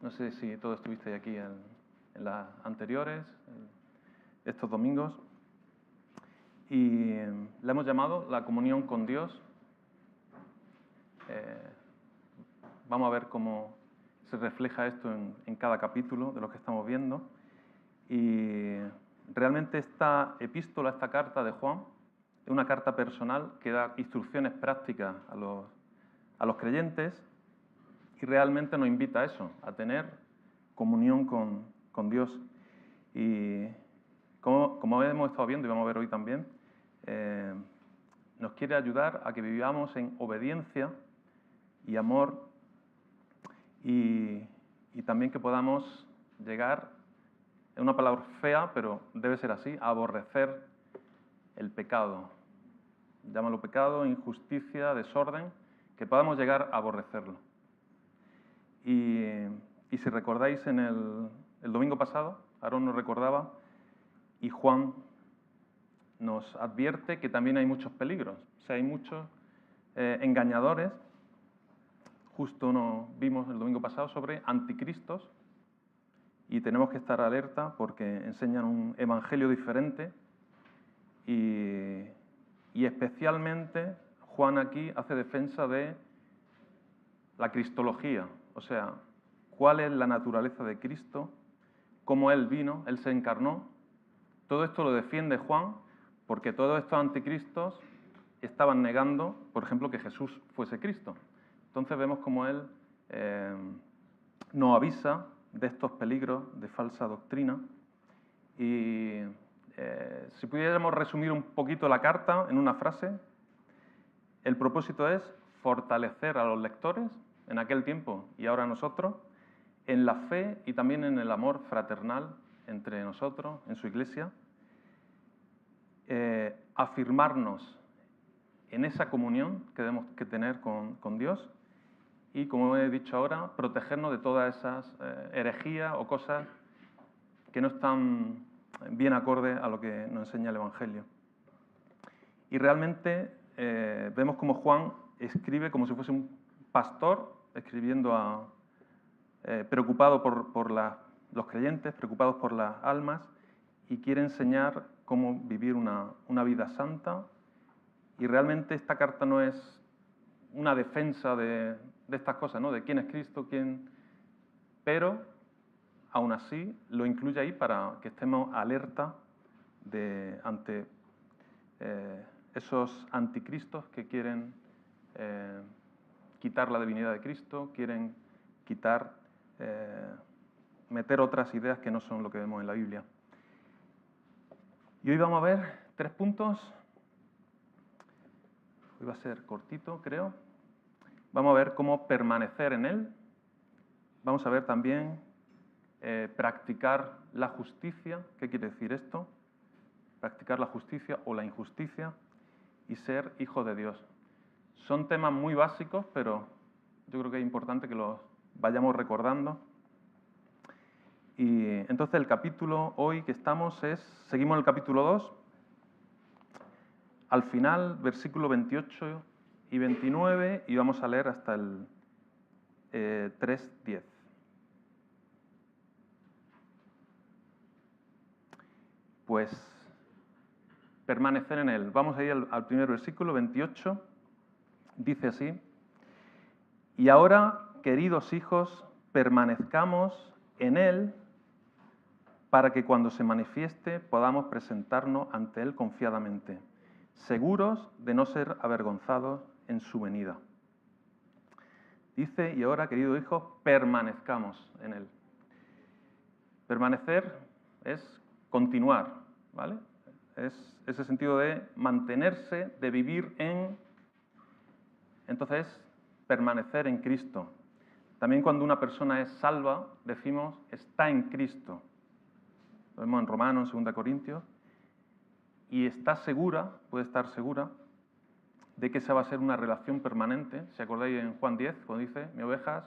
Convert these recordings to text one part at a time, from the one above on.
No sé si todos estuvisteis aquí en las anteriores, estos domingos. Y la hemos llamado la comunión con Dios. Vamos a ver cómo se refleja esto en cada capítulo de los que estamos viendo. Y realmente esta epístola, esta carta de Juan, es una carta personal que da instrucciones prácticas a los creyentes y realmente nos invita a eso, a tener comunión con Dios. Y como hemos estado viendo y vamos a ver hoy también, nos quiere ayudar a que vivamos en obediencia y amor y también que podamos llegar, es una palabra fea, pero debe ser así, a aborrecer el pecado. Llámalo pecado, injusticia, desorden, que podamos llegar a aborrecerlo. Y si recordáis en el domingo pasado, Aarón nos recordaba y Juan nos advierte que también hay muchos peligros. O sea, hay muchos engañadores. Justo nos vimos el domingo pasado sobre anticristos y tenemos que estar alerta porque enseñan un evangelio diferente y especialmente Juan aquí hace defensa de la cristología, o sea, cuál es la naturaleza de Cristo, cómo Él vino, Él se encarnó. Todo esto lo defiende Juan porque todos estos anticristos estaban negando, por ejemplo, que Jesús fuese Cristo. Entonces vemos cómo Él nos avisa de estos peligros de falsa doctrina. Y si pudiéramos resumir un poquito la carta en una frase, el propósito es fortalecer a los lectores en aquel tiempo y ahora nosotros en la fe y también en el amor fraternal entre nosotros, en su iglesia, afirmarnos en esa comunión que tenemos que tener con Dios y, como he dicho ahora, protegernos de todas esas herejías o cosas que no están bien acorde a lo que nos enseña el Evangelio. Y realmente vemos como Juan escribe como si fuese un pastor, escribiendo preocupado por los creyentes, preocupados por las almas, y quiere enseñar cómo vivir una vida santa. Y realmente esta carta no es una defensa de estas cosas, ¿no? De quién es Cristo, pero aún así lo incluye ahí para que estemos alerta ante esos anticristos que quieren quitar la divinidad de Cristo, quieren meter otras ideas que no son lo que vemos en la Biblia. Y hoy vamos a ver 3 puntos. Hoy va a ser cortito, creo. Vamos a ver cómo permanecer en Él. Vamos a ver también practicar la justicia. ¿Qué quiere decir esto? Practicar la justicia o la injusticia y ser hijo de Dios. Son temas muy básicos, pero yo creo que es importante que los vayamos recordando. Y entonces el capítulo hoy que seguimos en el capítulo 2, al final, versículo 28 y 29, y vamos a leer hasta el 3:10. Pues permanecer en Él. Vamos a ir al primer versículo, 28, dice así: y ahora, queridos hijos, permanezcamos en Él para que cuando se manifieste podamos presentarnos ante Él confiadamente, seguros de no ser avergonzados en su venida. Dice, y ahora, queridos hijos, permanezcamos en Él. Permanecer es continuar, ¿vale? Es ese sentido de mantenerse, de vivir entonces, permanecer en Cristo. También cuando una persona es salva, decimos, está en Cristo. Lo vemos en Romanos, en 2 Corintios. Y está segura, puede estar segura, de que esa va a ser una relación permanente. Si acordáis en Juan 10, cuando dice, mis ovejas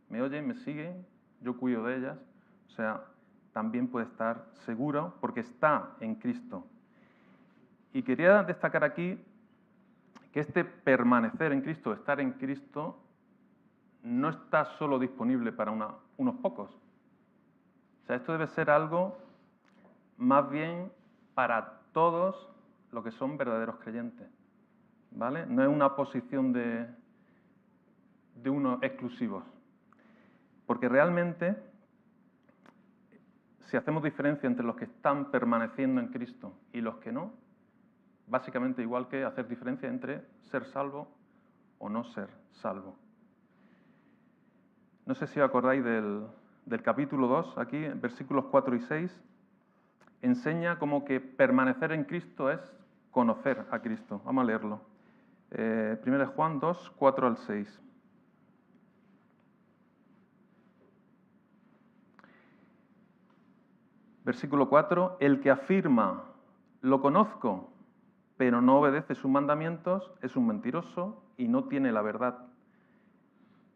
me oyen, me siguen, yo cuido de ellas. O sea, también puede estar seguro porque está en Cristo. Y quería destacar aquí que este permanecer en Cristo, estar en Cristo, no está solo disponible para unos pocos. O sea, esto debe ser algo más bien para todos los que son verdaderos creyentes, ¿vale? No es una posición de unos exclusivos. Porque realmente, si hacemos diferencia entre los que están permaneciendo en Cristo y los que no, básicamente igual que hacer diferencia entre ser salvo o no ser salvo. No sé si os acordáis del capítulo 2, aquí, en versículos 4 y 6, enseña como que permanecer en Cristo es conocer a Cristo. Vamos a leerlo. 1 Juan 2, 4 al 6. Versículo 4, el que afirma, lo conozco, pero no obedece sus mandamientos, es un mentiroso y no tiene la verdad.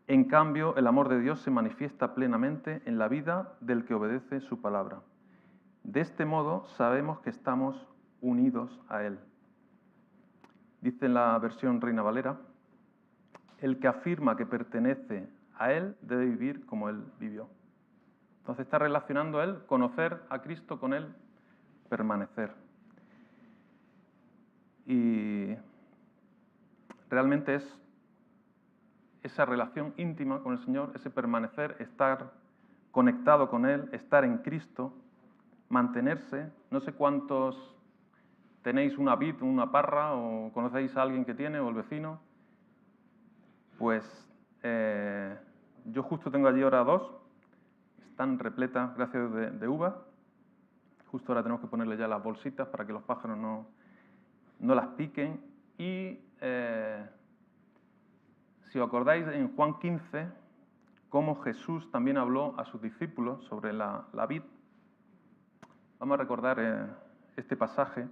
En cambio, el amor de Dios se manifiesta plenamente en la vida del que obedece su palabra. De este modo sabemos que estamos unidos a Él. Dice en la versión Reina Valera, el que afirma que pertenece a Él debe vivir como Él vivió. Entonces está relacionando Él, conocer a Cristo con Él, permanecer. Y realmente es esa relación íntima con el Señor, ese permanecer, estar conectado con Él, estar en Cristo, mantenerse. No sé cuántos tenéis una vid, una parra, o conocéis a alguien que tiene, o el vecino. Pues yo justo tengo allí ahora 2, están repletas, gracias de uvas. Justo ahora tenemos que ponerle ya las bolsitas para que los pájaros no las piquen. Y si os acordáis, en Juan 15, cómo Jesús también habló a sus discípulos sobre la vid. Vamos a recordar este pasaje.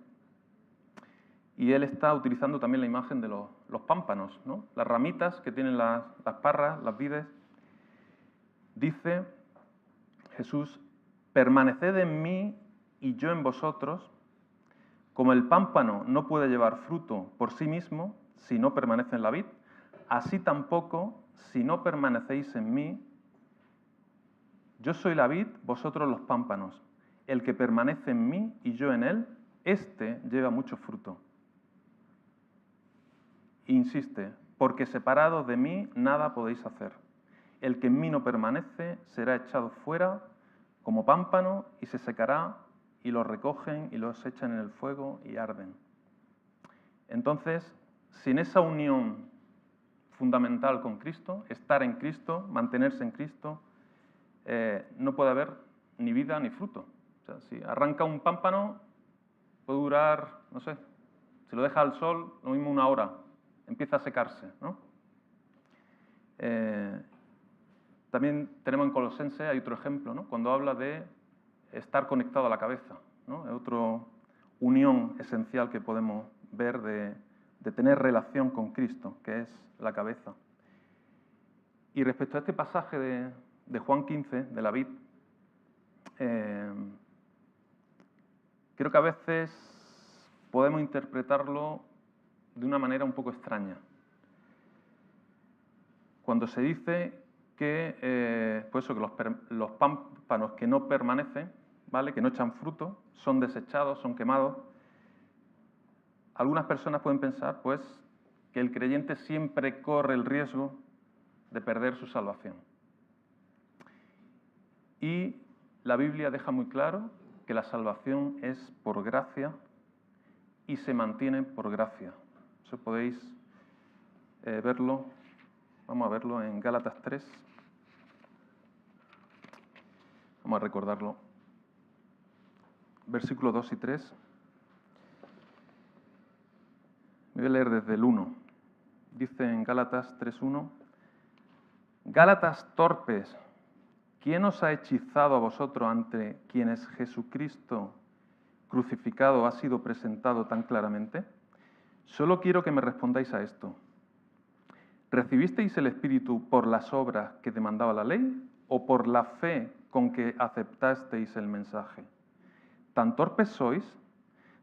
Y él está utilizando también la imagen de los pámpanos, ¿no? Las ramitas que tienen las parras, las vides. Dice Jesús, permaneced en mí y yo en vosotros, como el pámpano no puede llevar fruto por sí mismo si no permanece en la vid, así tampoco, si no permanecéis en mí, yo soy la vid, vosotros los pámpanos. El que permanece en mí y yo en él, éste lleva mucho fruto. Insiste, porque separados de mí nada podéis hacer. El que en mí no permanece será echado fuera como pámpano y se secará, y los recogen y los echan en el fuego y arden. Entonces, sin esa unión fundamental con Cristo, estar en Cristo, mantenerse en Cristo, no puede haber ni vida ni fruto. O sea, si arranca un pámpano, puede durar, no sé, si lo deja al sol, lo mismo una hora, empieza a secarse, ¿no? También tenemos en Colosenses, hay otro ejemplo, ¿no? Cuando habla de estar conectado a la cabeza, ¿no? Es otra unión esencial que podemos ver de tener relación con Cristo, que es la cabeza. Y respecto a este pasaje de Juan 15, de la vid, creo que a veces podemos interpretarlo de una manera un poco extraña. Cuando se dice que, pues eso, que los pámpanos que no permanecen, ¿vale?, que no echan fruto, son desechados, son quemados, algunas personas pueden pensar, pues, que el creyente siempre corre el riesgo de perder su salvación. Y la Biblia deja muy claro que la salvación es por gracia y se mantiene por gracia. Eso podéis verlo, vamos a verlo en Gálatas 3. Vamos a recordarlo. Versículos 2 y 3. Me voy a leer desde el 1. Dice en Gálatas 3:1, Gálatas torpes, ¿quién os ha hechizado a vosotros ante quienes Jesucristo crucificado ha sido presentado tan claramente? Solo quiero que me respondáis a esto. ¿Recibisteis el Espíritu por las obras que demandaba la ley o por la fe con que aceptasteis el mensaje? ¿Tan torpes sois?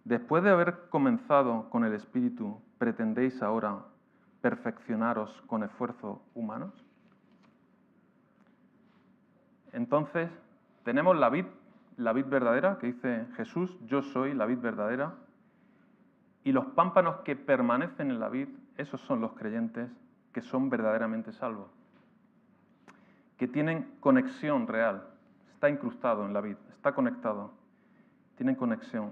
Después de haber comenzado con el Espíritu, ¿pretendéis ahora perfeccionaros con esfuerzos humanos? Entonces, tenemos la vid verdadera, que dice Jesús, yo soy la vid verdadera, y los pámpanos que permanecen en la vid, esos son los creyentes que son verdaderamente salvos, que tienen conexión real, está incrustado en la vid, está conectado, tienen conexión.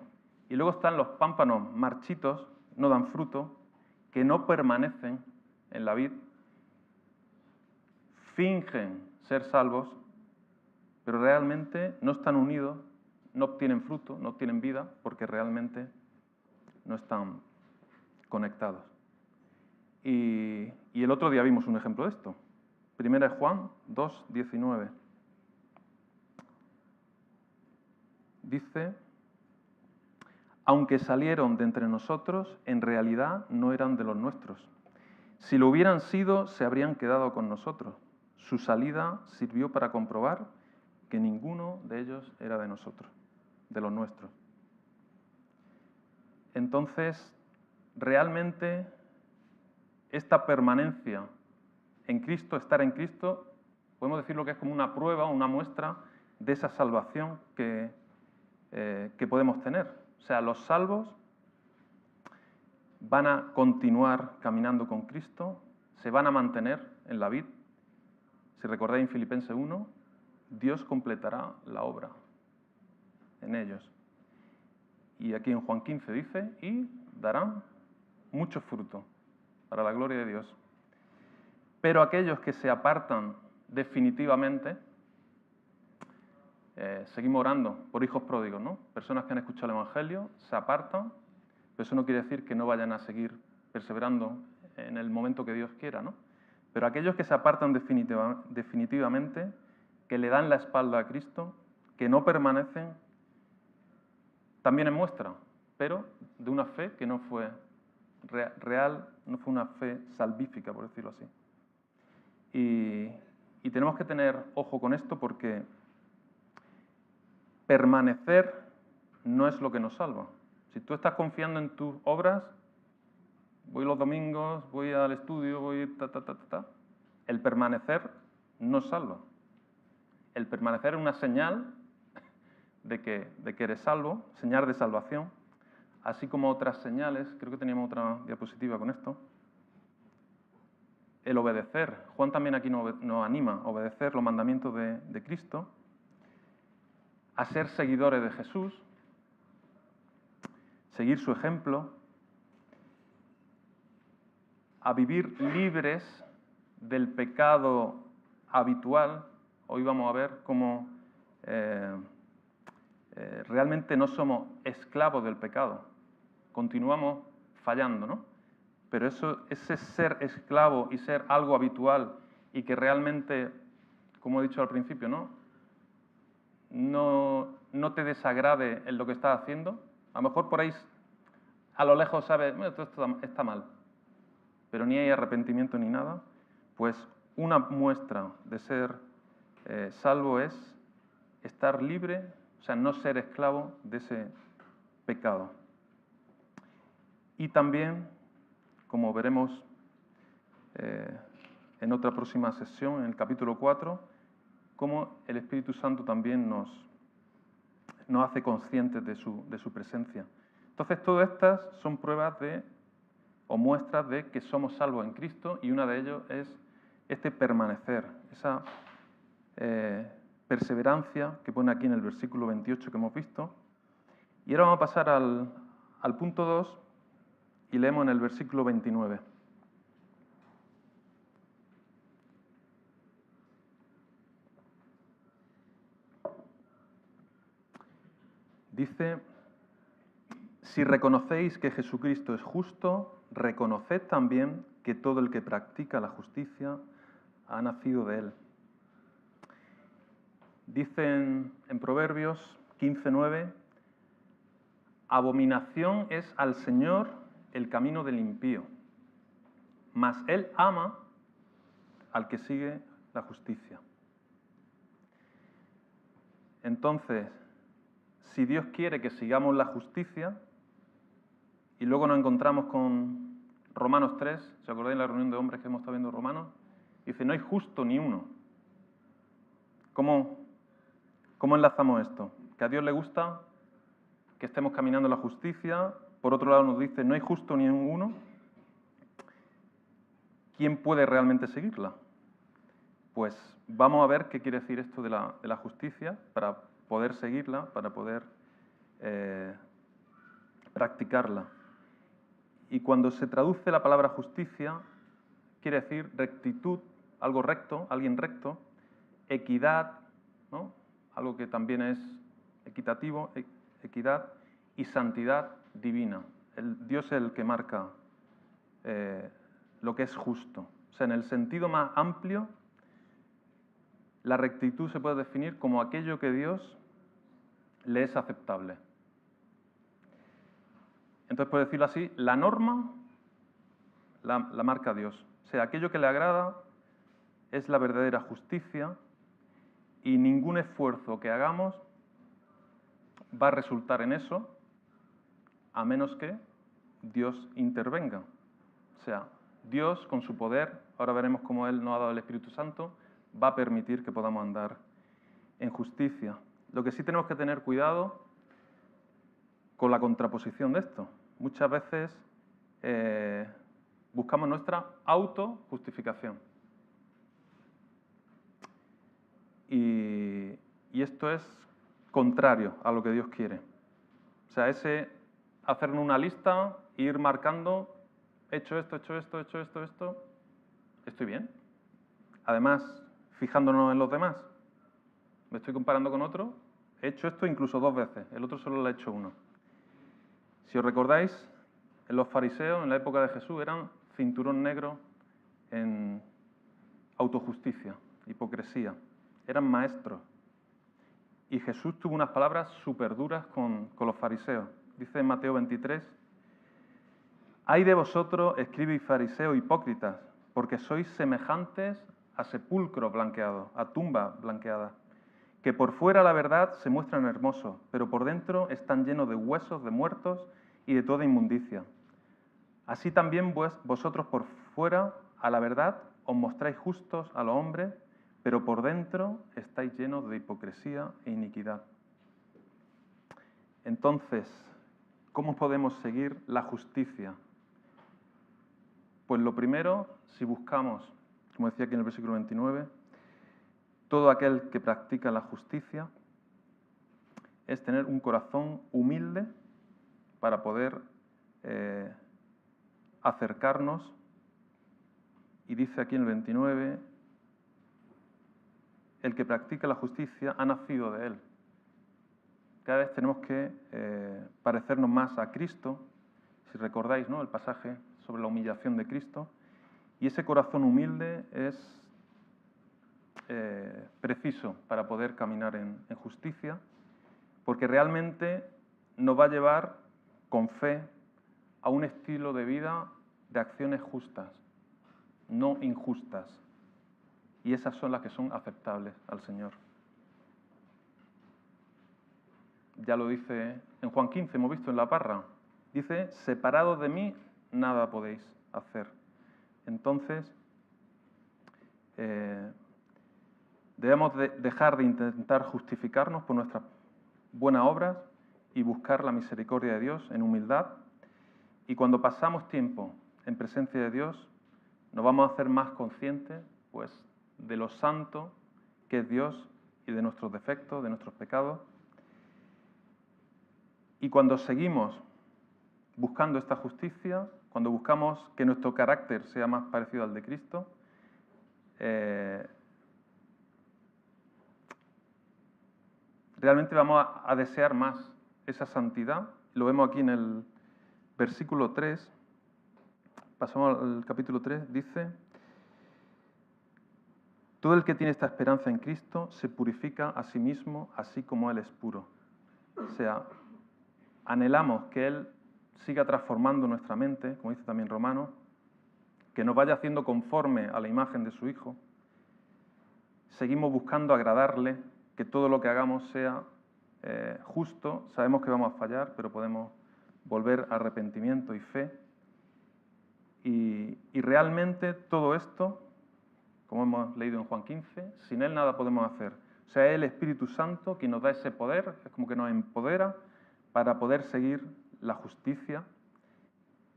Y luego están los pámpanos marchitos, no dan fruto, que no permanecen en la vid, fingen ser salvos, pero realmente no están unidos, no obtienen fruto, no obtienen vida, porque realmente no están conectados. Y el otro día vimos un ejemplo de esto. Primera de Juan 2, 19. Dice, aunque salieron de entre nosotros, en realidad no eran de los nuestros. Si lo hubieran sido, se habrían quedado con nosotros. Su salida sirvió para comprobar que ninguno de ellos era de nosotros, de los nuestros. Entonces, realmente, esta permanencia en Cristo, estar en Cristo, podemos decirlo que es como una prueba, una muestra de esa salvación que podemos tener. O sea, los salvos van a continuar caminando con Cristo, se van a mantener en la vid. Si recordáis en Filipenses 1, Dios completará la obra en ellos. Y aquí en Juan 15 dice, y darán mucho fruto para la gloria de Dios. Pero aquellos que se apartan definitivamente, seguimos orando por hijos pródigos, ¿no? Personas que han escuchado el Evangelio, se apartan, pero eso no quiere decir que no vayan a seguir perseverando en el momento que Dios quiera, ¿no? Pero aquellos que se apartan definitivamente, que le dan la espalda a Cristo, que no permanecen, también es muestra, pero de una fe que no fue real, no fue una fe salvífica, por decirlo así. Y tenemos que tener ojo con esto porque permanecer no es lo que nos salva. Si tú estás confiando en tus obras, voy los domingos, voy al estudio, voy el permanecer no salva. El permanecer es una señal de que eres salvo, señal de salvación, así como otras señales, creo que teníamos otra diapositiva con esto. El obedecer. Juan también aquí nos anima a obedecer los mandamientos de Cristo, a ser seguidores de Jesús, seguir su ejemplo, a vivir libres del pecado habitual. Hoy vamos a ver cómo realmente no somos esclavos del pecado, continuamos fallando, ¿no? Pero ese ser esclavo y ser algo habitual y que realmente, como he dicho al principio, no te desagrade en lo que estás haciendo. A lo mejor por ahí a lo lejos sabes, esto está mal, pero ni hay arrepentimiento ni nada. Pues una muestra de ser salvo es estar libre, o sea, no ser esclavo de ese pecado. Y también, como veremos en otra próxima sesión, en el capítulo 4, cómo el Espíritu Santo también nos hace conscientes de su presencia. Entonces, todas estas son pruebas o muestras de que somos salvos en Cristo, y una de ellas es este permanecer, esa perseverancia que pone aquí en el versículo 28 que hemos visto. Y ahora vamos a pasar al punto 2 y leemos en el versículo 29. Dice, si reconocéis que Jesucristo es justo, reconoced también que todo el que practica la justicia ha nacido de él. Dice en Proverbios 15:9, abominación es al Señor el camino del impío, mas Él ama al que sigue la justicia. Entonces, si Dios quiere que sigamos la justicia, y luego nos encontramos con Romanos 3, ¿se acordáis de la reunión de hombres que hemos estado viendo Romanos? Dice, no hay justo ni uno. ¿Cómo ¿Cómo enlazamos esto? Que a Dios le gusta que estemos caminando en la justicia, por otro lado nos dice, no hay justo ni uno. ¿Quién puede realmente seguirla? Pues vamos a ver qué quiere decir esto de la justicia para poder seguirla, para poder practicarla. Y cuando se traduce la palabra justicia, quiere decir rectitud, algo recto, alguien recto, equidad, ¿no? Algo que también es equitativo, equidad, y santidad divina. Dios es el que marca lo que es justo. O sea, en el sentido más amplio, la rectitud se puede definir como aquello que Dios le es aceptable. Entonces, por decirlo así, la norma la marca Dios. O sea, aquello que le agrada es la verdadera justicia y ningún esfuerzo que hagamos va a resultar en eso a menos que Dios intervenga. O sea, Dios con su poder, ahora veremos cómo Él nos ha dado el Espíritu Santo, va a permitir que podamos andar en justicia. Lo que sí tenemos que tener cuidado con la contraposición de esto. Muchas veces buscamos nuestra autojustificación. Y esto es contrario a lo que Dios quiere. O sea, ese hacernos una lista, ir marcando, he hecho esto, estoy bien. Además, fijándonos en los demás. Me estoy comparando con otro, he hecho esto incluso 2 veces, el otro solo lo ha hecho 1. Si os recordáis, los fariseos en la época de Jesús eran cinturón negro en autojusticia, hipocresía. Eran maestros. Y Jesús tuvo unas palabras súper duras con los fariseos. Dice en Mateo 23, «Ay de vosotros, escribas y fariseos hipócritas, porque sois semejantes a sepulcros blanqueados, a tumbas blanqueadas, que por fuera la verdad se muestran hermosos, pero por dentro están llenos de huesos de muertos y de toda inmundicia. Así también vosotros por fuera a la verdad os mostráis justos a los hombres, pero por dentro estáis llenos de hipocresía e iniquidad». Entonces, ¿cómo podemos seguir la justicia? Pues lo primero, si buscamos, como decía aquí en el versículo 29, todo aquel que practica la justicia, es tener un corazón humilde para poder acercarnos. Y dice aquí en el 29, el que practica la justicia ha nacido de él. Cada vez tenemos que parecernos más a Cristo, si recordáis, ¿no?, el pasaje sobre la humillación de Cristo, y ese corazón humilde es preciso para poder caminar en justicia, porque realmente nos va a llevar con fe a un estilo de vida de acciones justas, no injustas, y esas son las que son aceptables al Señor. Ya lo dice en Juan 15, hemos visto en la parra, dice, separados de mí, nada podéis hacer. Entonces, debemos dejar de intentar justificarnos por nuestras buenas obras y buscar la misericordia de Dios en humildad. Y cuando pasamos tiempo en presencia de Dios, nos vamos a hacer más conscientes, pues, de lo santo que es Dios y de nuestros defectos, de nuestros pecados. Y cuando seguimos buscando esta justicia, cuando buscamos que nuestro carácter sea más parecido al de Cristo, realmente vamos a desear más esa santidad. Lo vemos aquí en el versículo 3, pasamos al capítulo 3, dice, todo el que tiene esta esperanza en Cristo se purifica a sí mismo, así como Él es puro. O sea, anhelamos que Él siga transformando nuestra mente, como dice también Romano, que nos vaya haciendo conforme a la imagen de su Hijo. Seguimos buscando agradarle, que todo lo que hagamos sea justo. Sabemos que vamos a fallar, pero podemos volver a arrepentimiento y fe. Y realmente todo esto, como hemos leído en Juan 15, sin Él nada podemos hacer. O sea, es el Espíritu Santo quien nos da ese poder, es como que nos empodera para poder seguir la justicia.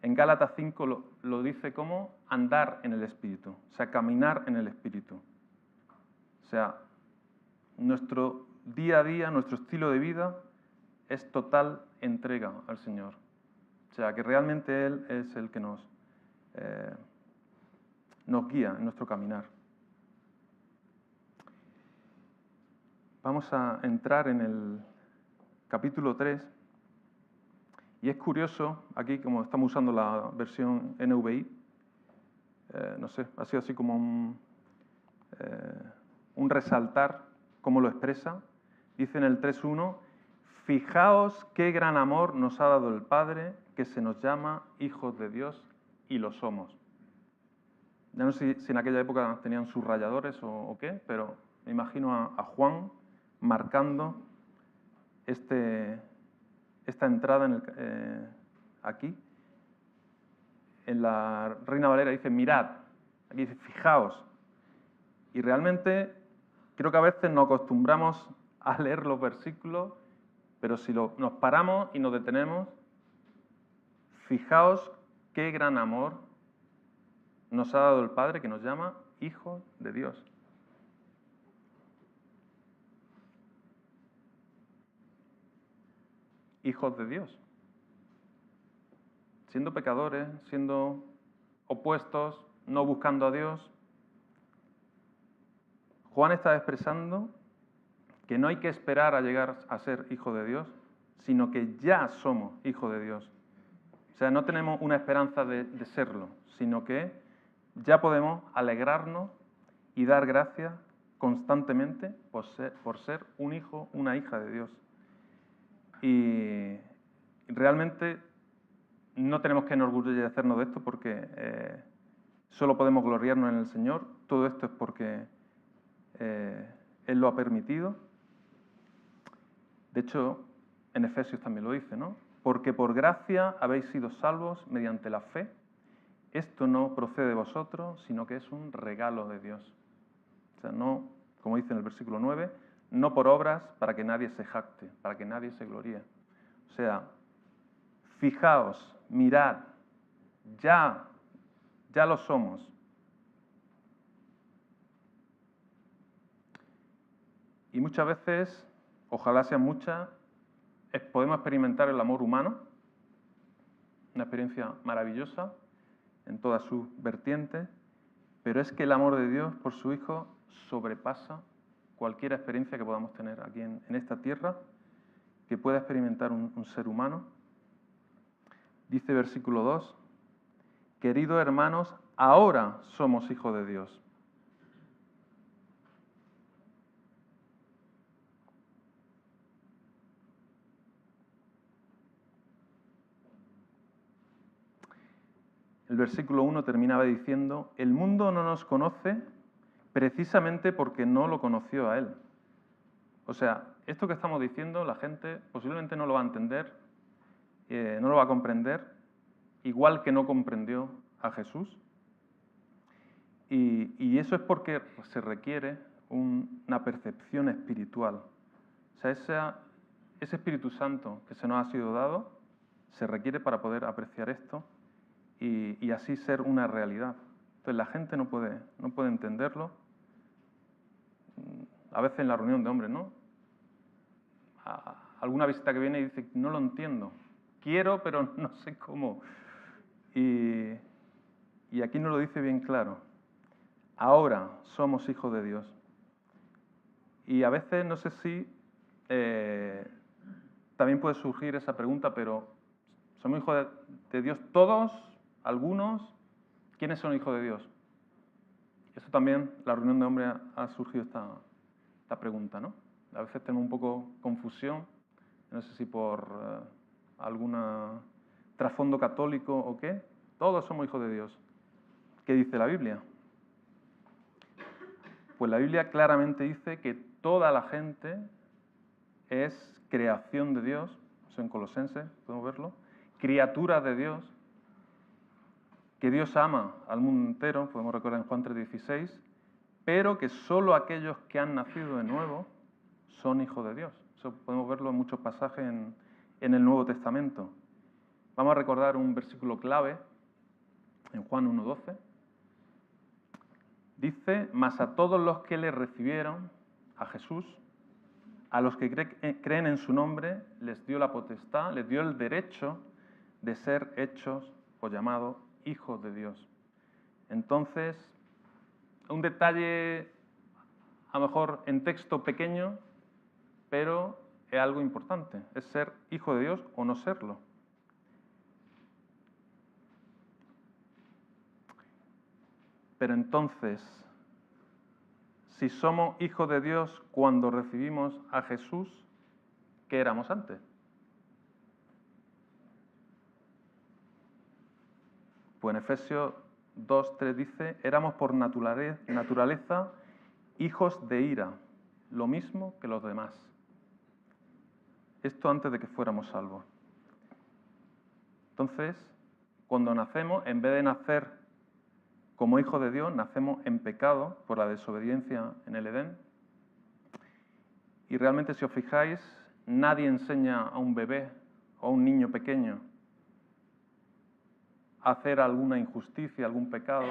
En Gálatas 5 lo dice como andar en el Espíritu, o sea, caminar en el Espíritu. O sea, nuestro día a día, nuestro estilo de vida es total entrega al Señor. O sea, que realmente Él es el que nos guía en nuestro caminar. Vamos a entrar en el capítulo 3. Y es curioso, aquí como estamos usando la versión NVI, no sé, ha sido así como un resaltar cómo lo expresa. Dice en el 3.1, fijaos qué gran amor nos ha dado el Padre, que se nos llama hijos de Dios, y lo somos. Ya no sé si en aquella época tenían subrayadores o qué, pero me imagino a Juan marcando esta entrada aquí. En la Reina Valera dice mirad, aquí dice fijaos. Y realmente creo que a veces nos acostumbramos a leer los versículos, pero si nos paramos y nos detenemos, fijaos qué gran amor nos ha dado el Padre, que nos llama hijos de Dios. Hijos de Dios. Siendo pecadores, siendo opuestos, no buscando a Dios. Juan está expresando que no hay que esperar a llegar a ser hijo de Dios, sino que ya somos hijos de Dios. O sea, no tenemos una esperanza de serlo, sino que ya podemos alegrarnos y dar gracias constantemente por ser un hijo, una hija de Dios. Y realmente no tenemos que enorgullecernos de esto porque solo podemos gloriarnos en el Señor. Todo esto es porque Él lo ha permitido. De hecho, en Efesios también lo dice, ¿no? Porque por gracia habéis sido salvos mediante la fe. Esto no procede de vosotros, sino que es un regalo de Dios. O sea, no, como dice en el versículo 9, no por obras para que nadie se jacte, para que nadie se gloríe. O sea, fijaos, mirad, ya lo somos. Y muchas veces, ojalá sean muchas, podemos experimentar el amor humano, una experiencia maravillosa en todas sus vertientes, pero es que el amor de Dios por su Hijo sobrepasa cualquier experiencia que podamos tener aquí en esta tierra, que pueda experimentar un ser humano. Dice versículo 2, queridos hermanos, ahora somos hijos de Dios. El versículo 1 terminaba diciendo, el mundo no nos conoce precisamente porque no lo conoció a Él. O sea, esto que estamos diciendo, la gente posiblemente no lo va a entender, no lo va a comprender, igual que no comprendió a Jesús. Y eso es porque se requiere una percepción espiritual. O sea, ese Espíritu Santo que se nos ha sido dado, se requiere para poder apreciar esto y así ser una realidad. Entonces la gente no puede entenderlo. A veces en la reunión de hombres, ¿no? Alguna visita que viene y dice, no lo entiendo. Quiero, pero no sé cómo. Y aquí nos lo dice bien claro. Ahora somos hijos de Dios. Y a veces no sé si también puede surgir esa pregunta, pero ¿somos hijos de Dios todos? ¿Algunos? ¿Quiénes son hijos de Dios? Eso también, la reunión de hombres ha surgido esta pregunta, ¿no? A veces tenemos un poco confusión, no sé si por algún trasfondo católico o qué. Todos somos hijos de Dios. ¿Qué dice la Biblia? Pues la Biblia claramente dice que toda la gente es creación de Dios, eso en Colosenses, podemos verlo, criaturas de Dios, que Dios ama al mundo entero, podemos recordar en Juan 3:16, pero que solo aquellos que han nacido de nuevo son hijos de Dios. Eso podemos verlo en muchos pasajes en el Nuevo Testamento. Vamos a recordar un versículo clave en Juan 1:12. Dice: mas a todos los que le recibieron, a Jesús, a los que creen en su nombre, les dio la potestad, les dio el derecho de ser hechos o llamados hijos de Dios. Entonces, un detalle a lo mejor en texto pequeño, pero es algo importante, es ser hijo de Dios o no serlo. Pero entonces, si somos hijos de Dios cuando recibimos a Jesús, ¿qué éramos antes? Pues en Efesios 2:3 dice: éramos por naturaleza hijos de ira, lo mismo que los demás. Esto antes de que fuéramos salvos. Entonces, cuando nacemos, en vez de nacer como hijos de Dios, nacemos en pecado por la desobediencia en el Edén. Y realmente, si os fijáis, nadie enseña a un bebé o a un niño pequeño a hacer alguna injusticia, algún pecado.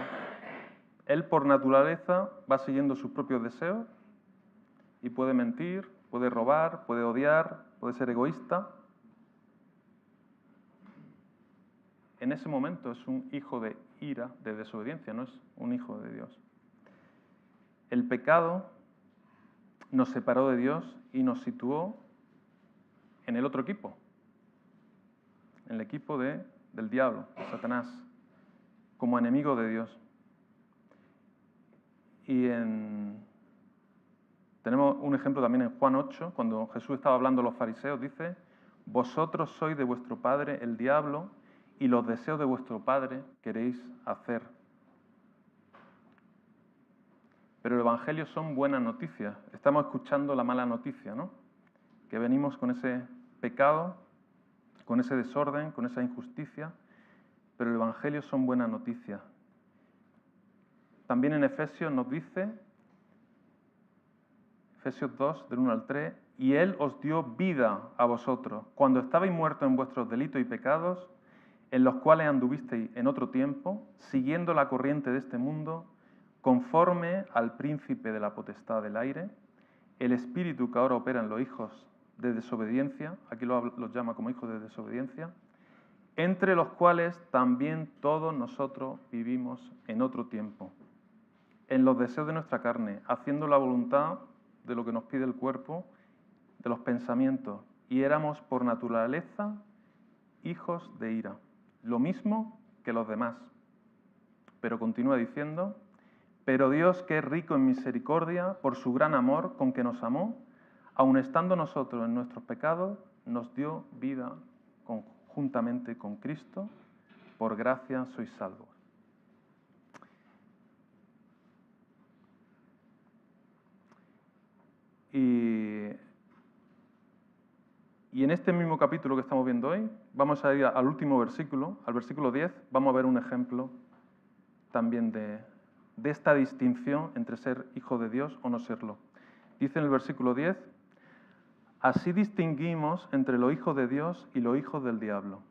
Él, por naturaleza, va siguiendo sus propios deseos y puede mentir, puede robar, puede odiar, puede ser egoísta. En ese momento es un hijo de ira, de desobediencia, no es un hijo de Dios. El pecado nos separó de Dios y nos situó en el otro equipo, en el equipo del diablo, de Satanás, como enemigo de Dios. Y tenemos un ejemplo también en Juan 8, cuando Jesús estaba hablando a los fariseos, dice: vosotros sois de vuestro padre el diablo, y los deseos de vuestro padre queréis hacer. Pero el Evangelio son buenas noticias. Estamos escuchando la mala noticia, ¿no? Que venimos con ese pecado, con ese desorden, con esa injusticia, pero el Evangelio son buenas noticias. También en Efesios nos dice, Efesios 2, del 1 al 3, y Él os dio vida a vosotros, cuando estabais muertos en vuestros delitos y pecados, en los cuales anduvisteis en otro tiempo, siguiendo la corriente de este mundo, conforme al príncipe de la potestad del aire, el espíritu que ahora opera en los hijos de desobediencia, aquí los llama como hijos de desobediencia, entre los cuales también todos nosotros vivimos en otro tiempo, en los deseos de nuestra carne, haciendo la voluntad de lo que nos pide el cuerpo, de los pensamientos, y éramos por naturaleza hijos de ira, lo mismo que los demás. Pero continúa diciendo: pero Dios, que es rico en misericordia, por su gran amor con que nos amó, aun estando nosotros en nuestros pecados, nos dio vida conjuntamente con Cristo, por gracia sois salvos. Y en este mismo capítulo que estamos viendo hoy, vamos a ir al último versículo, al versículo 10, vamos a ver un ejemplo también de esta distinción entre ser hijo de Dios o no serlo. Dice en el versículo 10, así distinguimos entre los hijos de Dios y los hijos del diablo.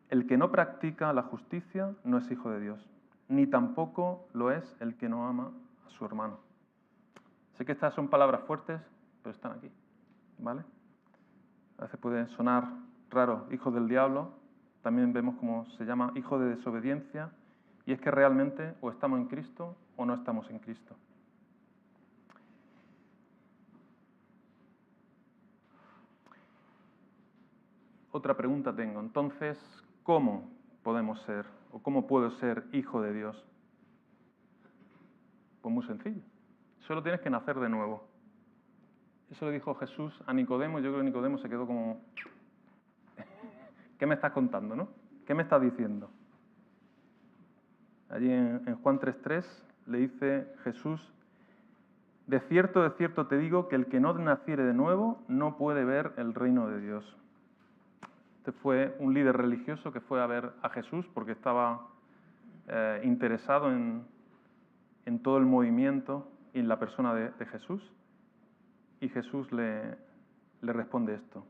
El que no practica la justicia no es hijo de Dios, ni tampoco lo es el que no ama a su hermano. Sé que estas son palabras fuertes, pero están aquí, ¿vale? A veces puede sonar raro, hijo del diablo. También vemos cómo se llama hijo de desobediencia, y es que realmente o estamos en Cristo o no estamos en Cristo. Otra pregunta tengo, entonces, ¿cómo podemos ser o cómo puedo ser hijo de Dios? Pues muy sencillo, solo tienes que nacer de nuevo. Eso le dijo Jesús a Nicodemo, y yo creo que Nicodemo se quedó como, ¿qué me estás contando, no? ¿Qué me estás diciendo? Allí en Juan 3:3 le dice Jesús: de cierto te digo que el que no naciere de nuevo no puede ver el reino de Dios. Este fue un líder religioso que fue a ver a Jesús porque estaba interesado en todo el movimiento y en la persona de Jesús. Y Jesús le responde esto: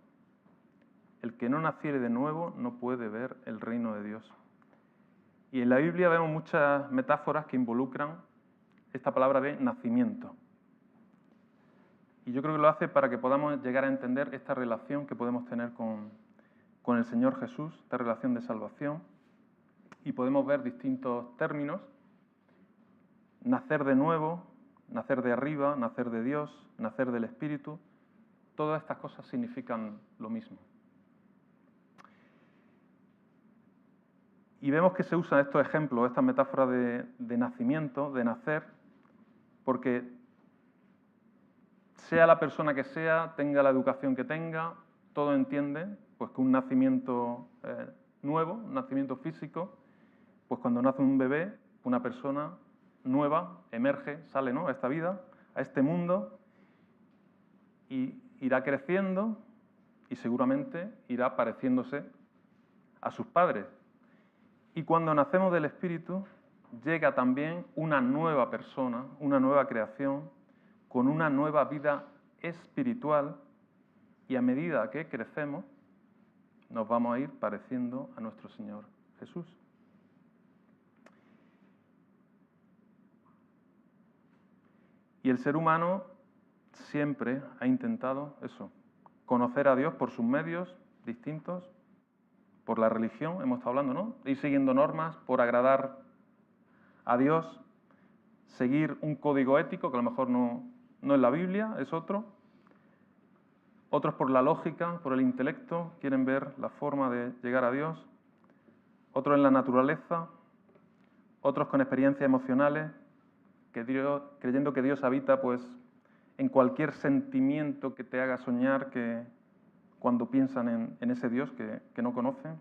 el que no naciere de nuevo no puede ver el reino de Dios. Y en la Biblia vemos muchas metáforas que involucran esta palabra de nacimiento. Y yo creo que lo hace para que podamos llegar a entender esta relación que podemos tener con el Señor Jesús, esta relación de salvación. Y podemos ver distintos términos: nacer de nuevo, nacer de arriba, nacer de Dios, nacer del Espíritu. Todas estas cosas significan lo mismo. Y vemos que se usan estos ejemplos, estas metáforas de nacimiento, de nacer, porque sea la persona que sea, tenga la educación que tenga, todo entiende pues, que un nacimiento nuevo, un nacimiento físico, pues cuando nace un bebé, una persona nueva emerge, sale, ¿no?, a esta vida, a este mundo, y irá creciendo y seguramente irá pareciéndose a sus padres. Y cuando nacemos del Espíritu, llega también una nueva persona, una nueva creación, con una nueva vida espiritual, y a medida que crecemos, nos vamos a ir pareciendo a nuestro Señor Jesús. Y el ser humano siempre ha intentado eso, conocer a Dios por sus medios distintos, por la religión, hemos estado hablando, ¿no? Ir siguiendo normas por agradar a Dios, seguir un código ético que a lo mejor no es la Biblia, es otro. Otros por la lógica, por el intelecto, quieren ver la forma de llegar a Dios. Otros en la naturaleza. Otros con experiencias emocionales, creyendo que Dios habita pues, en cualquier sentimiento que te haga soñar, que cuando piensan en ese Dios que no conocen.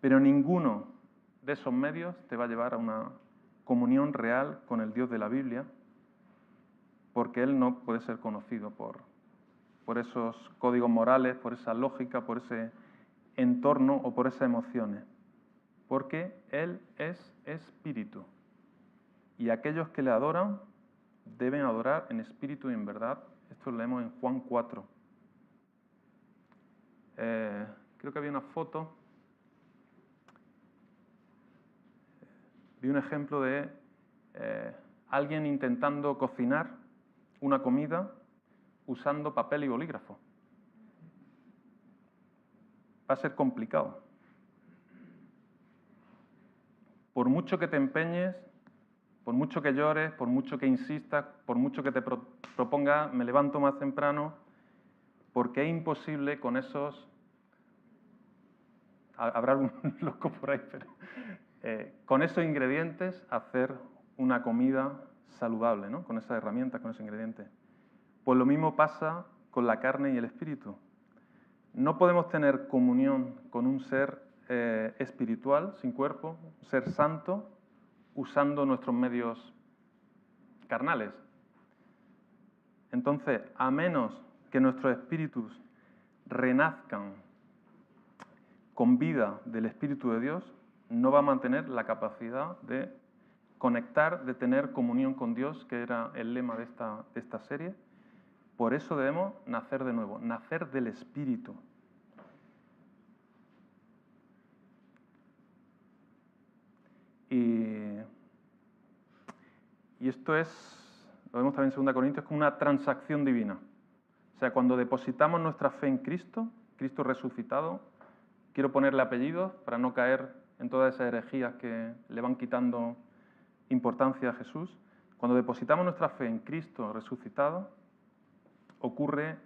Pero ninguno de esos medios te va a llevar a una comunión real con el Dios de la Biblia, porque Él no puede ser conocido por esos códigos morales, por esa lógica, por ese entorno o por esas emociones, porque Él es espíritu. Y aquellos que le adoran deben adorar en espíritu y en verdad. Esto lo leemos en Juan 4. Creo que había una foto. Vi un ejemplo de alguien intentando cocinar una comida usando papel y bolígrafo. Va a ser complicado. Por mucho que te empeñes, por mucho que llores, por mucho que insistas, por mucho que te propongas, me levanto más temprano, porque es imposible con esos... Habrá un loco por ahí, pero... con esos ingredientes hacer una comida saludable, ¿no? Con esas herramientas, con esos ingredientes. Pues lo mismo pasa con la carne y el espíritu. No podemos tener comunión con un ser espiritual, sin cuerpo, un ser santo, usando nuestros medios carnales. Entonces, a menos que nuestros espíritus renazcan con vida del Espíritu de Dios, no va a mantener la capacidad de conectar, de tener comunión con Dios, que era el lema de esta serie. Por eso debemos nacer de nuevo, nacer del Espíritu. Y esto es, lo vemos también en 2 Corintios, como una transacción divina. O sea, cuando depositamos nuestra fe en Cristo, Cristo resucitado, quiero ponerle apellidos para no caer en todas esas herejías que le van quitando importancia a Jesús. Cuando depositamos nuestra fe en Cristo resucitado, ocurre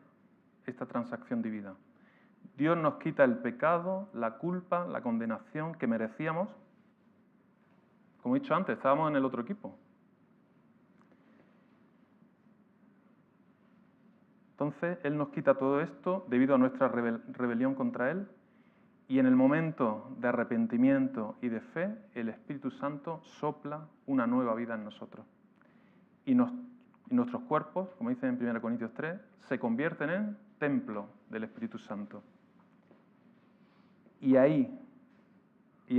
esta transacción divina. Dios nos quita el pecado, la culpa, la condenación que merecíamos. Como he dicho antes, estábamos en el otro equipo. Entonces, Él nos quita todo esto debido a nuestra rebelión contra Él, y en el momento de arrepentimiento y de fe, el Espíritu Santo sopla una nueva vida en nosotros. Y nuestros cuerpos, como dice en 1 Corintios 3, se convierten en templo del Espíritu Santo. Y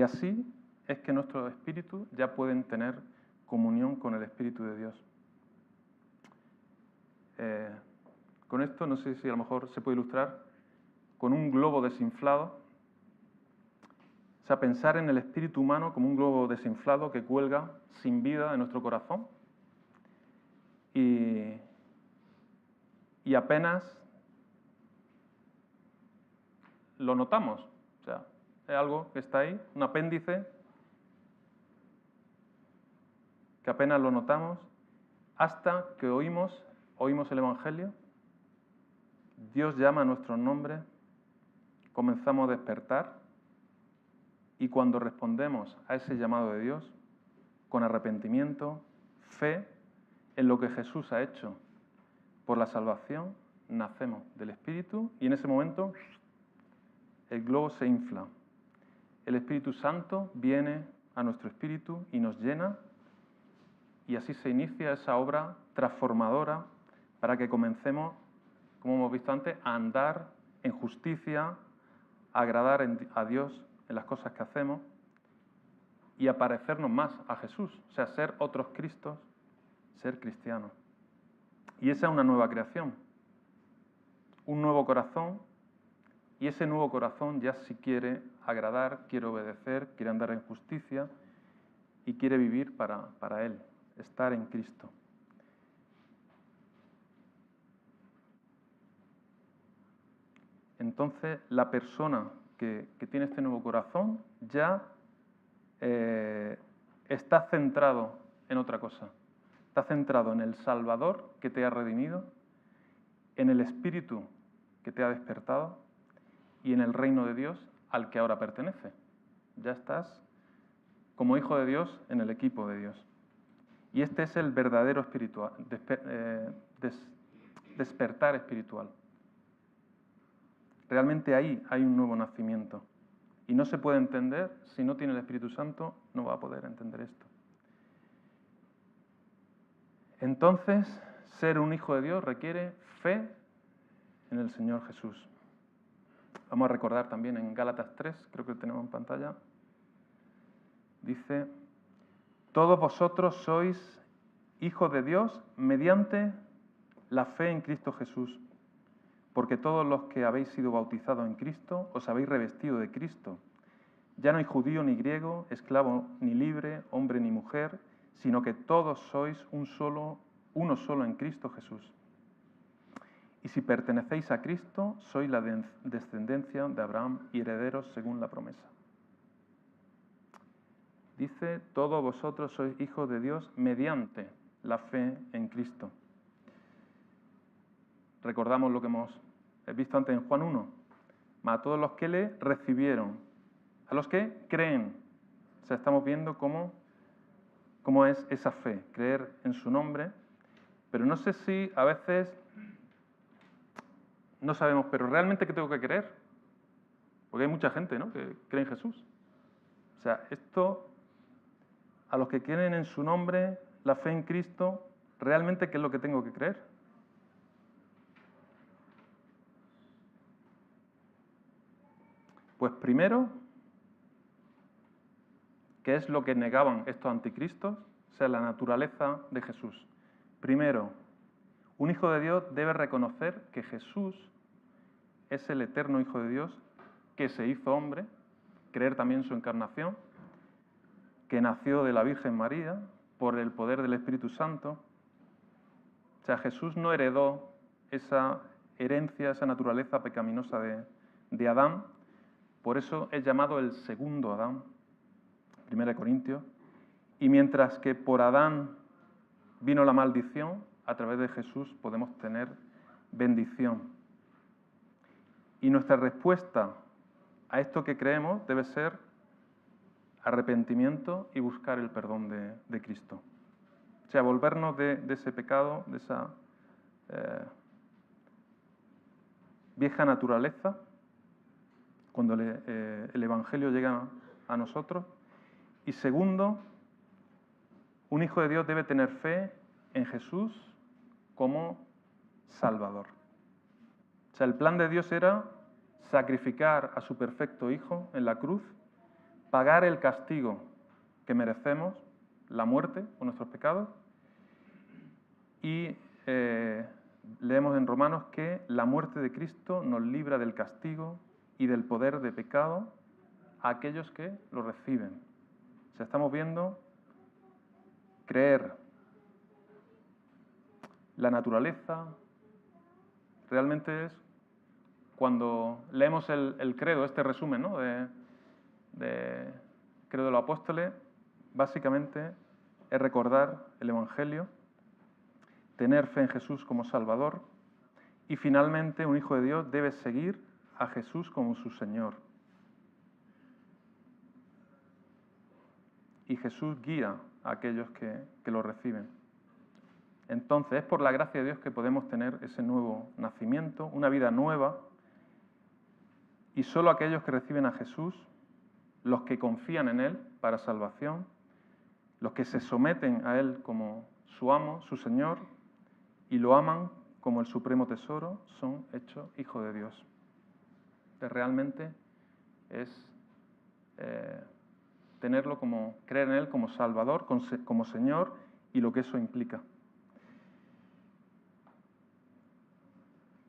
así es que nuestros espíritus ya pueden tener comunión con el Espíritu de Dios. con esto, no sé si a lo mejor se puede ilustrar, con un globo desinflado. O sea, pensar en el espíritu humano como un globo desinflado que cuelga sin vida en nuestro corazón y apenas lo notamos. O sea, es algo que está ahí, un apéndice que apenas lo notamos hasta que oímos el Evangelio, Dios llama a nuestros nombres, comenzamos a despertar y cuando respondemos a ese llamado de Dios con arrepentimiento, fe en lo que Jesús ha hecho por la salvación, nacemos del Espíritu y en ese momento el globo se infla. El Espíritu Santo viene a nuestro espíritu y nos llena y así se inicia esa obra transformadora para que comencemos, como hemos visto antes, a andar en justicia, a agradar a Dios en las cosas que hacemos y a parecernos más a Jesús, o sea, ser otros Cristos, ser cristianos. Y esa es una nueva creación, un nuevo corazón, y ese nuevo corazón ya sí quiere agradar, quiere obedecer, quiere andar en justicia y quiere vivir para Él, estar en Cristo. Entonces, la persona que tiene este nuevo corazón ya está centrado en otra cosa. Está centrado en el Salvador que te ha redimido, en el Espíritu que te ha despertado y en el reino de Dios al que ahora pertenece. Ya estás como hijo de Dios en el equipo de Dios. Y este es el verdadero despertar espiritual. Realmente ahí hay un nuevo nacimiento. Y no se puede entender, si no tiene el Espíritu Santo, no va a poder entender esto. Entonces, ser un hijo de Dios requiere fe en el Señor Jesús. Vamos a recordar también en Gálatas 3, creo que lo tenemos en pantalla. Dice, todos vosotros sois hijos de Dios mediante la fe en Cristo Jesús. Porque todos los que habéis sido bautizados en Cristo, os habéis revestido de Cristo. Ya no hay judío ni griego, esclavo ni libre, hombre ni mujer, sino que todos sois uno solo en Cristo Jesús. Y si pertenecéis a Cristo, sois la descendencia de Abraham y herederos según la promesa. Dice, todos vosotros sois hijos de Dios mediante la fe en Cristo. Recordamos lo que hemos visto antes en Juan 1. A todos los que le recibieron, a los que creen. O sea, estamos viendo cómo es esa fe, creer en su nombre. Pero no sé si a veces no sabemos, pero ¿realmente qué tengo que creer? Porque hay mucha gente, ¿no?, que cree en Jesús. O sea, esto, a los que creen en su nombre, la fe en Cristo, ¿realmente qué es lo que tengo que creer? Pues primero, ¿qué es lo que negaban estos anticristos? O sea, la naturaleza de Jesús. Primero, un hijo de Dios debe reconocer que Jesús es el eterno Hijo de Dios, que se hizo hombre, creer también en su encarnación, que nació de la Virgen María por el poder del Espíritu Santo. O sea, Jesús no heredó esa herencia, esa naturaleza pecaminosa de Adán, por eso es llamado el segundo Adán, 1 Corintios, y mientras que por Adán vino la maldición, a través de Jesús podemos tener bendición. Y nuestra respuesta a esto que creemos debe ser arrepentimiento y buscar el perdón de Cristo. O sea, volvernos de ese pecado, de esa vieja naturaleza, cuando el Evangelio llega a nosotros. Y segundo, un hijo de Dios debe tener fe en Jesús como Salvador. O sea, el plan de Dios era sacrificar a su perfecto Hijo en la cruz, pagar el castigo que merecemos, la muerte por nuestros pecados, y leemos en Romanos que la muerte de Cristo nos libra del castigo y del poder de pecado a aquellos que lo reciben. O sea, estamos viendo creer la naturaleza. Realmente es cuando leemos el credo, este resumen, ¿no?, de credo de los apóstoles, básicamente es recordar el Evangelio, tener fe en Jesús como Salvador y finalmente un hijo de Dios debe seguir a Jesús como su Señor. Y Jesús guía a aquellos que lo reciben. Entonces, es por la gracia de Dios que podemos tener ese nuevo nacimiento, una vida nueva, y solo aquellos que reciben a Jesús, los que confían en Él para salvación, los que se someten a Él como su amo, su Señor, y lo aman como el supremo tesoro, son hechos hijos de Dios. Entonces, realmente es tenerlo como, creer en Él como Salvador, como Señor, y lo que eso implica.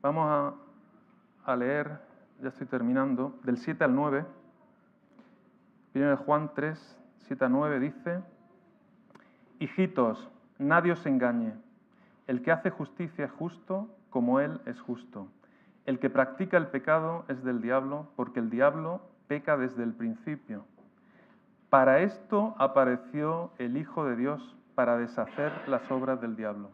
Vamos a leer, ya estoy terminando, del 7 al 9. 1 Juan 3, 7 a 9 dice: Hijitos, nadie os engañe. El que hace justicia es justo, como Él es justo. El que practica el pecado es del diablo, porque el diablo peca desde el principio. Para esto apareció el Hijo de Dios, para deshacer las obras del diablo.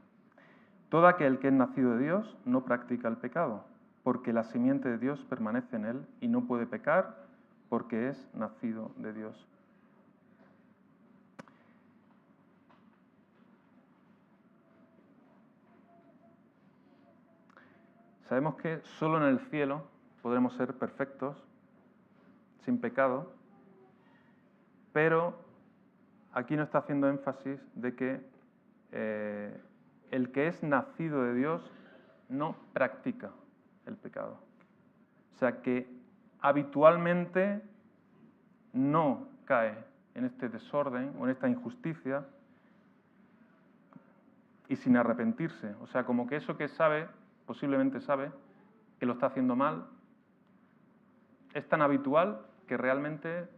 Todo aquel que es nacido de Dios no practica el pecado, porque la simiente de Dios permanece en él y no puede pecar, porque es nacido de Dios. Sabemos que solo en el cielo podremos ser perfectos, sin pecado, pero aquí no está haciendo énfasis de que el que es nacido de Dios no practica el pecado. O sea que habitualmente no cae en este desorden o en esta injusticia y sin arrepentirse. O sea, como que eso que sabe, posiblemente sabe, que lo está haciendo mal, es tan habitual que realmente,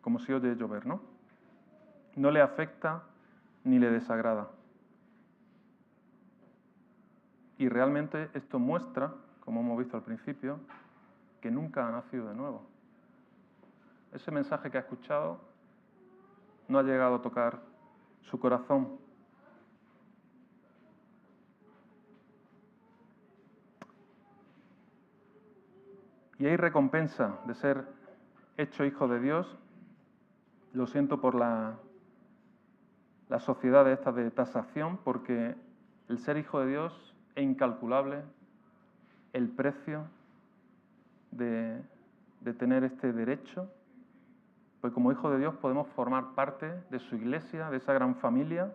como si oye llover, ¿no? No le afecta ni le desagrada. Y realmente esto muestra, como hemos visto al principio, que nunca ha nacido de nuevo. Ese mensaje que ha escuchado no ha llegado a tocar su corazón. Y hay recompensa de ser hecho hijo de Dios. Lo siento por la sociedad esta de tasación, porque el ser hijo de Dios es incalculable. El precio de tener este derecho, pues como hijo de Dios podemos formar parte de su iglesia, de esa gran familia.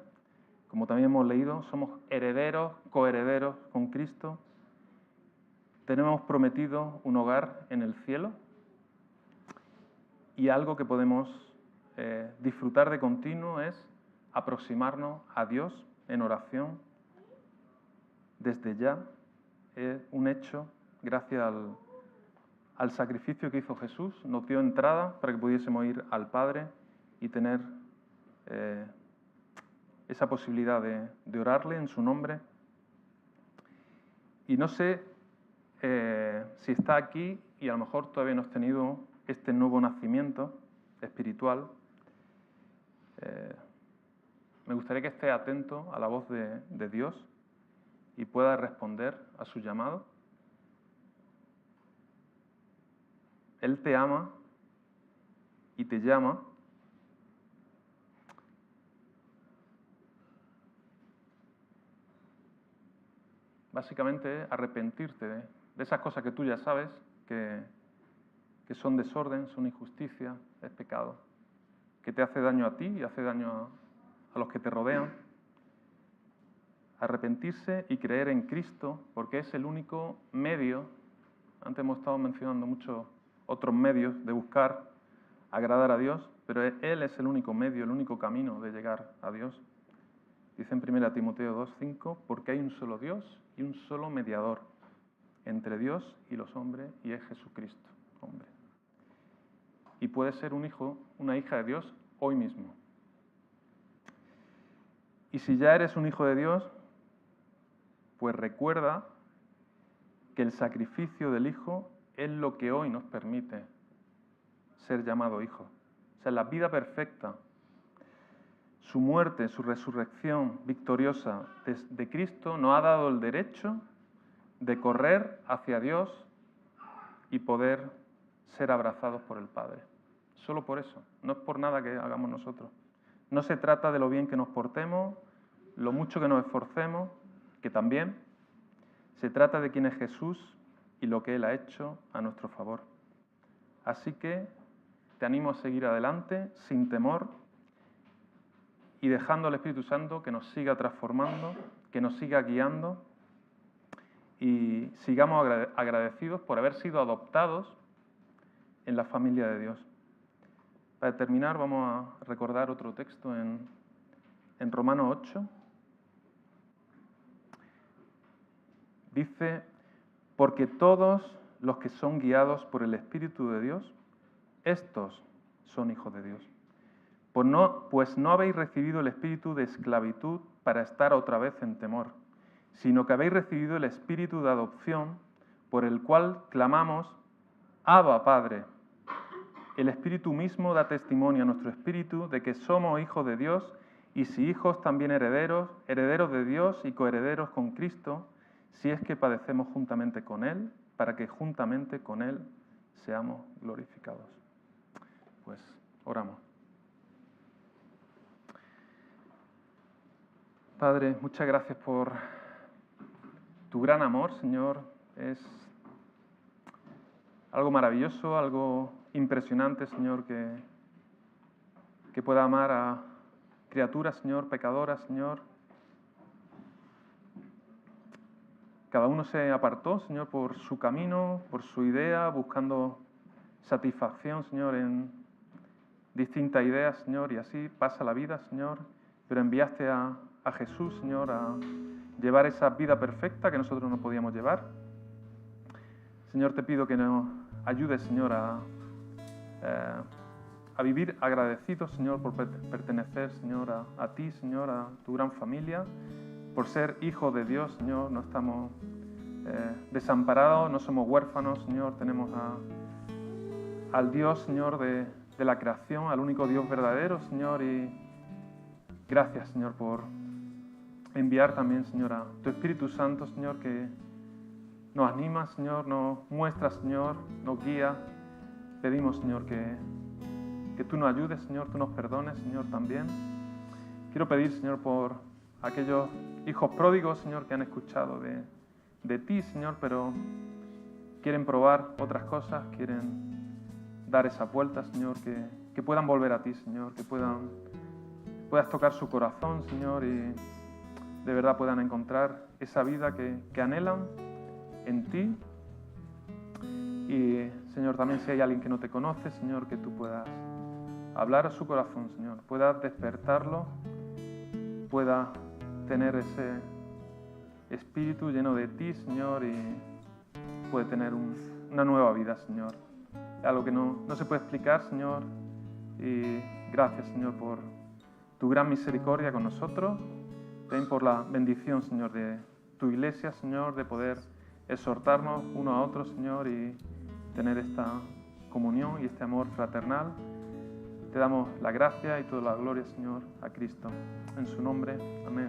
Como también hemos leído, somos herederos, coherederos con Cristo. Tenemos prometido un hogar en el cielo y algo que podemos disfrutar de continuo es aproximarnos a Dios en oración desde ya. Es un hecho, gracias al sacrificio que hizo Jesús, nos dio entrada para que pudiésemos ir al Padre y tener esa posibilidad de orarle en su nombre. Y no sé si está aquí y a lo mejor todavía no has tenido este nuevo nacimiento espiritual. Me gustaría que estés atento a la voz de Dios y pueda responder a su llamado. Él te ama y te llama. Básicamente arrepentirte de esas cosas que tú ya sabes que son desorden, son injusticia, es pecado, que te hace daño a ti y hace daño a los que te rodean. Arrepentirse y creer en Cristo, porque es el único medio. Antes hemos estado mencionando muchos otros medios de buscar agradar a Dios, pero Él es el único medio, el único camino de llegar a Dios. Dice en 1 Timoteo 2:5, porque hay un solo Dios y un solo mediador entre Dios y los hombres, y es Jesucristo, hombre. Y puedes ser un hijo, una hija de Dios hoy mismo. Y si ya eres un hijo de Dios, pues recuerda que el sacrificio del Hijo es lo que hoy nos permite ser llamado hijo. O sea, la vida perfecta, su muerte, su resurrección victoriosa de Cristo nos ha dado el derecho de correr hacia Dios y poder ser abrazados por el Padre. Solo por eso, no es por nada que hagamos nosotros. No se trata de lo bien que nos portemos, lo mucho que nos esforcemos, que también. Se trata de quién es Jesús y lo que Él ha hecho a nuestro favor. Así que te animo a seguir adelante sin temor y dejando al Espíritu Santo que nos siga transformando, que nos siga guiando y sigamos agradecidos por haber sido adoptados en la familia de Dios. Para terminar, vamos a recordar otro texto en Romanos 8. Dice, porque todos los que son guiados por el Espíritu de Dios, estos son hijos de Dios. Pues no habéis recibido el espíritu de esclavitud para estar otra vez en temor, sino que habéis recibido el espíritu de adopción, por el cual clamamos, Abba, Padre. El Espíritu mismo da testimonio a nuestro espíritu de que somos hijos de Dios, y si hijos también herederos, herederos de Dios y coherederos con Cristo, si es que padecemos juntamente con Él, para que juntamente con Él seamos glorificados. Pues oramos. Padre, muchas gracias por tu gran amor, Señor. Es algo maravilloso, algo impresionante, Señor, que pueda amar a criaturas, Señor, pecadoras, Señor. Cada uno se apartó, Señor, por su camino, por su idea, buscando satisfacción, Señor, en distintas ideas, Señor, y así pasa la vida, Señor. Pero enviaste a Jesús, Señor, a llevar esa vida perfecta que nosotros no podíamos llevar. Señor, te pido que nos ayudes, Señor, a vivir agradecidos, Señor, por pertenecer, Señor, a ti, Señor, a tu gran familia. Por ser hijos de Dios, Señor, no estamos desamparados, no somos huérfanos, Señor, tenemos al Dios, Señor, de la creación, al único Dios verdadero, Señor, y gracias, Señor, por enviar también, Señor, a tu Espíritu Santo, Señor, que nos anima, Señor, nos muestra, Señor, nos guía. Pedimos, Señor, que tú nos ayudes, Señor, tú nos perdones, Señor, también. Quiero pedir, Señor, por aquellos hijos pródigos, Señor, que han escuchado de ti, Señor, pero quieren probar otras cosas, quieren dar esas vueltas, Señor, que puedan volver a ti, Señor, que puedas tocar su corazón, Señor, y de verdad puedan encontrar esa vida que anhelan en ti. Y, Señor, también si hay alguien que no te conoce, Señor, que tú puedas hablar a su corazón, Señor, puedas despertarlo, pueda tener ese espíritu lleno de ti, Señor, y puede tener una nueva vida, Señor. Algo que no se puede explicar, Señor. Y gracias, Señor, por tu gran misericordia con nosotros. También por la bendición, Señor, de tu iglesia, Señor, de poder exhortarnos uno a otro, Señor, y tener esta comunión y este amor fraternal. Te damos la gracia y toda la gloria, Señor, a Cristo. En su nombre, amén.